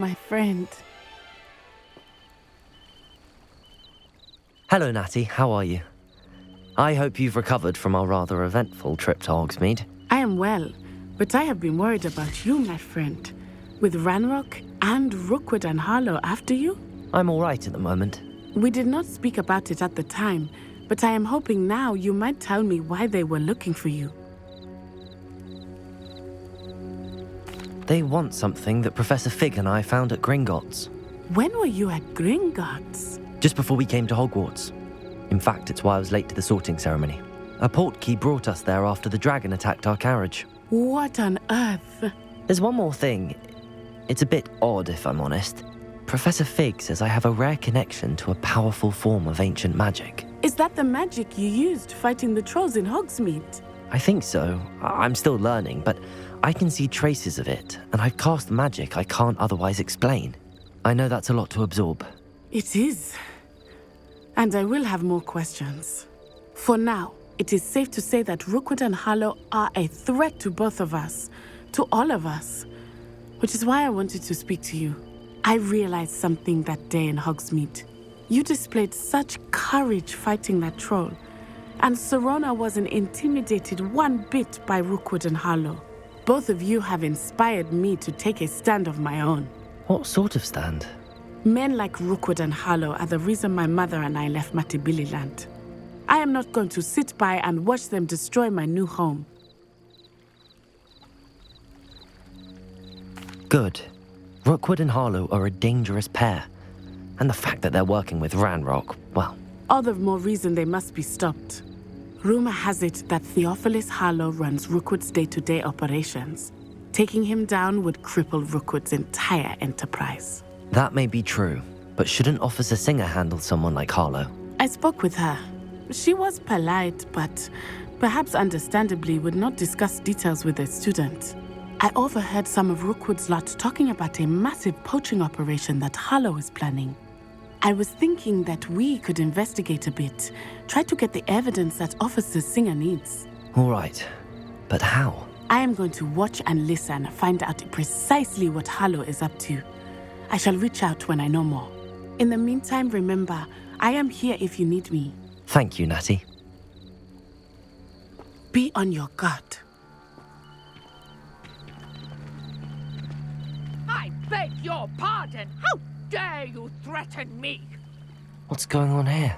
My friend. Hello, Natty. How are you? I hope you've recovered from our rather eventful trip to Hogsmeade. I am well, but I have been worried about you, my friend. With Ranrock and Rookwood and Harlow after you? I'm all right at the moment. We did not speak about it at the time, but I am hoping now you might tell me why they were looking for you. They want something that Professor Fig and I found at Gringotts. When were you at Gringotts? Just before we came to Hogwarts. In fact, it's why I was late to the sorting ceremony. A portkey brought us there after the dragon attacked our carriage. What on earth? There's one more thing. It's a bit odd, if I'm honest. Professor Fig says I have a rare connection to a powerful form of ancient magic. Is that the magic you used fighting the trolls in Hogsmeade? I think so. I'm still learning, but I can see traces of it, and I've cast magic I can't otherwise explain. I know that's a lot to absorb. It is. And I will have more questions. For now, it is safe to say that Rookwood and Harlow are a threat to both of us, to all of us, which is why I wanted to speak to you. I realized something that day in Hogsmeade. You displayed such courage fighting that troll, and Serona wasn't intimidated one bit by Rookwood and Harlow. Both of you have inspired me to take a stand of my own. What sort of stand? Men like Rookwood and Harlow are the reason my mother and I left Matibililand. I am not going to sit by and watch them destroy my new home. Good. Rookwood and Harlow are a dangerous pair. And the fact that they're working with Ranrock, well... All the more reason they must be stopped. Rumor has it that Theophilus Harlow runs Rookwood's day-to-day operations. Taking him down would cripple Rookwood's entire enterprise. That may be true, but shouldn't Officer Singer handle someone like Harlow? I spoke with her. She was polite, but perhaps understandably would not discuss details with a student. I overheard some of Rookwood's lot talking about a massive poaching operation that Harlow is planning. I was thinking that we could investigate a bit, try to get the evidence that Officer Singer needs. All right, but how? I am going to watch and listen, find out precisely what Harlow is up to. I shall reach out when I know more. In the meantime, remember, I am here if you need me. Thank you, Natty. Be on your guard. I beg your pardon! How dare you threaten me? What's going on here?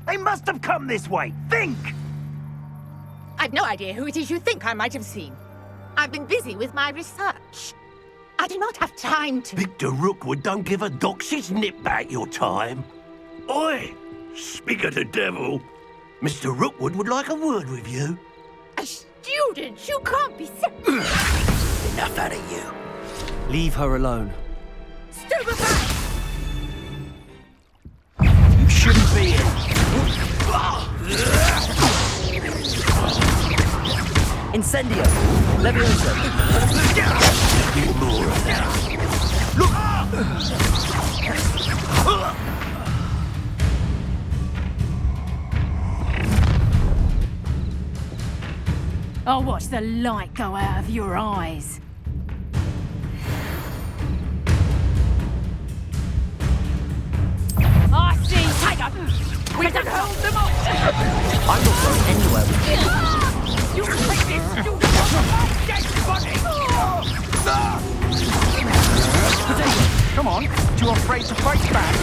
They must have come this way. Think! I've no idea who it is you think I might have seen. I've been busy with my research. I do not have time to... Victor Rookwood don't give a doxy's nip back your time. Oi! Speak of the devil. Mr. Rookwood would like a word with you. A student? You can't be so... Enough out of you. Leave her alone. Stupefy! You shouldn't be here. Incendio! Levioso! Get more of that. I'll watch the light go out of your eyes. I see! Tiger! We can hold them off! I'm not going anywhere with you. You take this student off of my dead body! Come on, too afraid to fight back?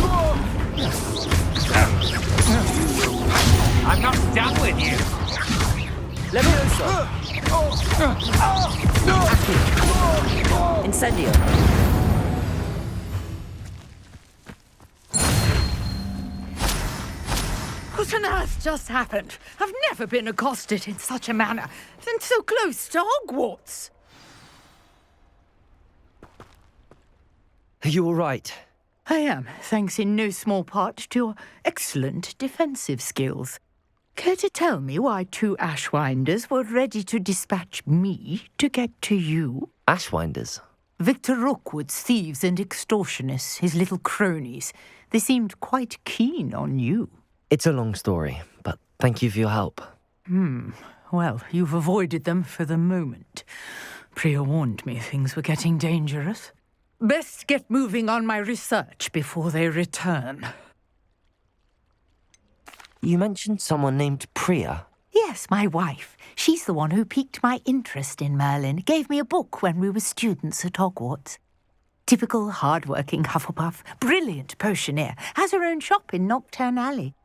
I'm not done with you. Levioso! Incendio! What on earth just happened? I've never been accosted in such a manner, and so close to Hogwarts. Are you all right? I am, thanks in no small part to your excellent defensive skills. Care to tell me why two Ashwinders were ready to dispatch me to get to you? Ashwinders? Victor Rookwood's thieves and extortionists, his little cronies. They seemed quite keen on you. It's a long story, but thank you for your help. Well, you've avoided them for the moment. Priya warned me things were getting dangerous. Best get moving on my research before they return. You mentioned someone named Priya. Yes, my wife. She's the one who piqued my interest in Merlin. Gave me a book when we were students at Hogwarts. Typical hard-working Hufflepuff, brilliant potioneer, has her own shop in Knockturn Alley.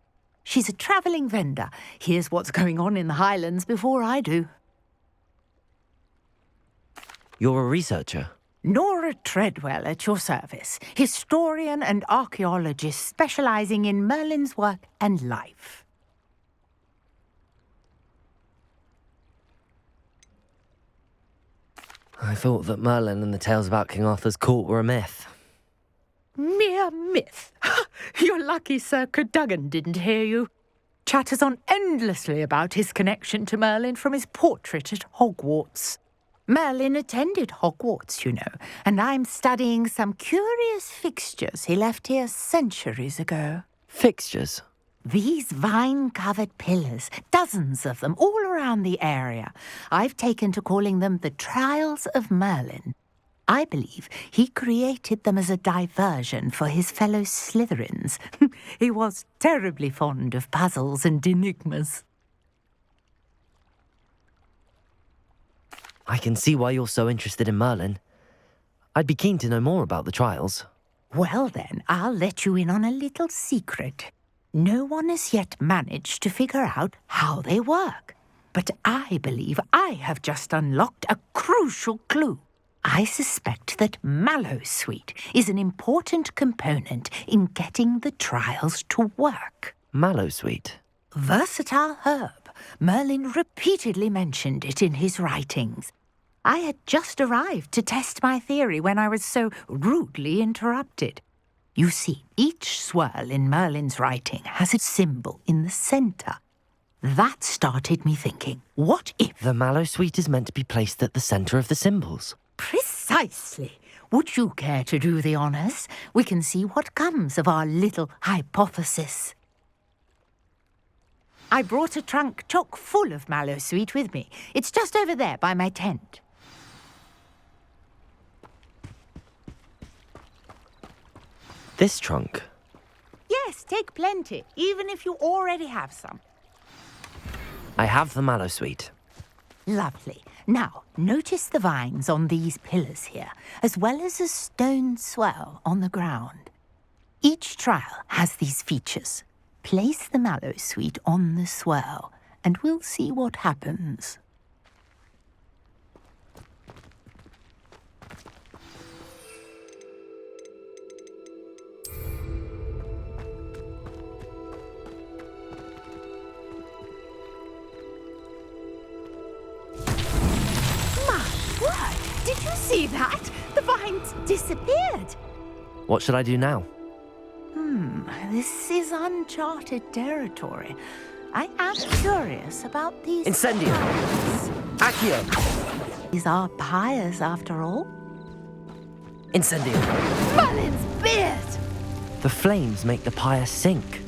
She's a travelling vendor. Hears what's going on in the Highlands before I do. You're a researcher? Nora Treadwell at your service, historian and archaeologist specialising in Merlin's work and life. I thought that Merlin and the tales about King Arthur's court were a myth. Mere myth. You're lucky Sir Cadogan didn't hear you. Chatters on endlessly about his connection to Merlin from his portrait at Hogwarts. Merlin attended Hogwarts, you know, and I'm studying some curious fixtures he left here centuries ago. Fixtures? These vine-covered pillars, dozens of them, all around the area. I've taken to calling them the Trials of Merlin. I believe he created them as a diversion for his fellow Slytherins. He was terribly fond of puzzles and enigmas. I can see why you're so interested in Merlin. I'd be keen to know more about the trials. Well then, I'll let you in on a little secret. No one has yet managed to figure out how they work. But I believe I have just unlocked a crucial clue. I suspect that Mallowsweet is an important component in getting the trials to work. Mallowsweet? Versatile herb. Merlin repeatedly mentioned it in his writings. I had just arrived to test my theory when I was so rudely interrupted. You see, each swirl in Merlin's writing has a symbol in the centre. That started me thinking, what if... The Mallowsweet is meant to be placed at the centre of the symbols. Precisely. Would you care to do the honours? We can see what comes of our little hypothesis. I brought a trunk chock full of Mallowsweet with me. It's just over there by my tent. This trunk? Yes, take plenty, even if you already have some. I have the Mallowsweet. Lovely. Now, notice the vines on these pillars here, as well as a stone swell on the ground. Each trial has these features. Place the Mallowsweet on the swell, and we'll see what happens. What? Did you see that? The vines disappeared. What should I do now? This is uncharted territory. I am curious about these... Incendio! Accio! These are pyres, after all. Incendio! Merlin's beard! The flames make the pyre sink.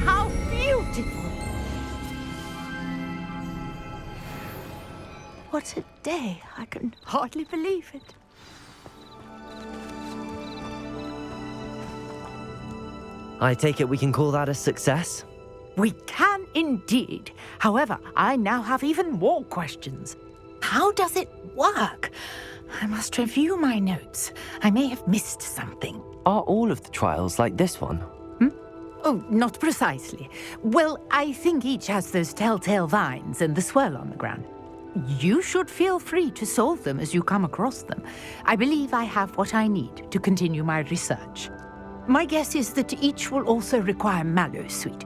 How beautiful! What a day. I can hardly believe it. I take it we can call that a success? We can indeed. However, I now have even more questions. How does it work? I must review my notes. I may have missed something. Are all of the trials like this one? Oh, not precisely. Well, I think each has those telltale vines and the swirl on the ground. You should feel free to solve them as you come across them. I believe I have what I need to continue my research. My guess is that each will also require Mallowsweet,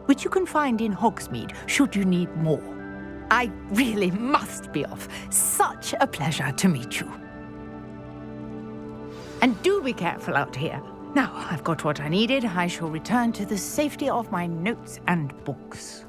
which you can find in Hogsmeade should you need more. I really must be off. Such a pleasure to meet you. And do be careful out here. Now, I've got what I needed. I shall return to the safety of my notes and books.